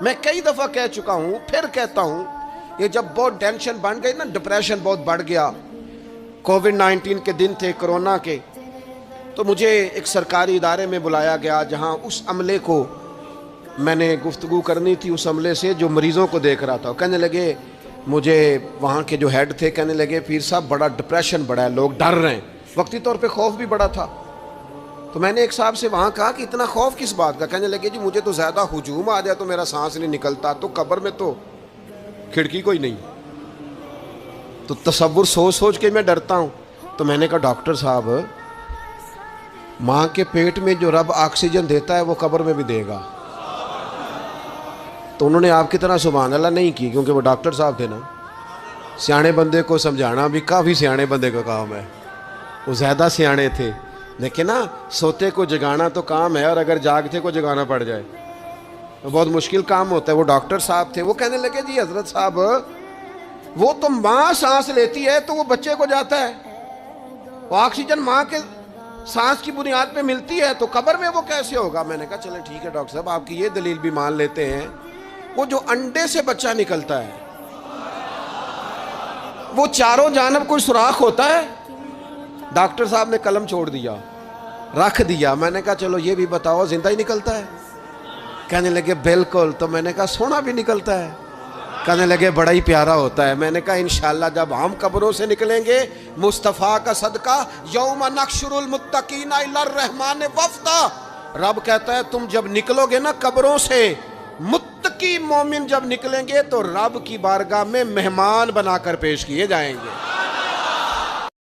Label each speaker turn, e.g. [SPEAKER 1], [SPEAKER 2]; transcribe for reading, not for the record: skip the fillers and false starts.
[SPEAKER 1] میں کئی دفعہ کہہ چکا ہوں، پھر کہتا ہوں، یہ جب بہت ٹینشن بن گئی نا، ڈپریشن بہت بڑھ گیا، کووڈ-19 کے دن تھے، کرونا کے، تو مجھے ایک سرکاری ادارے میں بلایا گیا جہاں اس عملے کو میں نے گفتگو کرنی تھی، اس عملے سے جو مریضوں کو دیکھ رہا تھا۔ کہنے لگے مجھے وہاں کے جو ہیڈ تھے، کہنے لگے پیر صاحب بڑا ڈپریشن بڑا ہے، لوگ ڈر رہے ہیں، وقتی طور پہ خوف بھی بڑا تھا۔ تو میں نے ایک صاحب سے وہاں کہا کہ اتنا خوف کس بات کا؟ کہنے لگے جی مجھے تو زیادہ ہجوم آ جائے تو میرا سانس نہیں نکلتا، تو قبر میں تو کھڑکی کوئی نہیں، تو تصور سوچ سوچ کے میں ڈرتا ہوں۔ تو میں نے کہا ڈاکٹر صاحب، ماں کے پیٹ میں جو رب آکسیجن دیتا ہے وہ قبر میں بھی دے گا۔ تو انہوں نے آپ کی طرح سبحان اللہ نہیں کی، کیونکہ وہ ڈاکٹر صاحب تھے نا، سیانے بندے کو سمجھانا بھی کافی سیانے بندے کا کام ہے، وہ زیادہ سیانے تھے، لیکن نا سوتے کو جگانا تو کام ہے، اور اگر جاگتے کو جگانا پڑ جائے تو بہت مشکل کام ہوتا ہے۔ وہ ڈاکٹر صاحب تھے، وہ کہنے لگے جی حضرت صاحب، وہ تو ماں سانس لیتی ہے تو وہ بچے کو جاتا ہے، وہ آکسیجن ماں کے سانس کی بنیاد پہ ملتی ہے، تو قبر میں وہ کیسے ہوگا؟ میں نے کہا چلیں ٹھیک ہے ڈاکٹر صاحب، آپ کی یہ دلیل بھی مان لیتے ہیں، وہ جو انڈے سے بچہ نکلتا ہے وہ چاروں جانب کوئی سوراخ ہوتا ہے؟ ڈاکٹر صاحب نے قلم چھوڑ دیا، رکھ دیا۔ میں نے کہا چلو یہ بھی بتاؤ زندہ ہی نکلتا ہے؟ کہنے لگے بالکل۔ تو میں نے کہا سونا بھی نکلتا ہے؟ کہنے لگے بڑا ہی پیارا ہوتا ہے۔ میں نے کہا انشاءاللہ جب ہم قبروں سے نکلیں گے مصطفیٰ کا صدقہ، یوم نحشر المتقین الی الرحمن وفدا، رب کہتا ہے تم جب نکلو گے نا قبروں سے، متقی مومن جب نکلیں گے تو رب کی بارگاہ میں مہمان بنا کر پیش کیے جائیں گے۔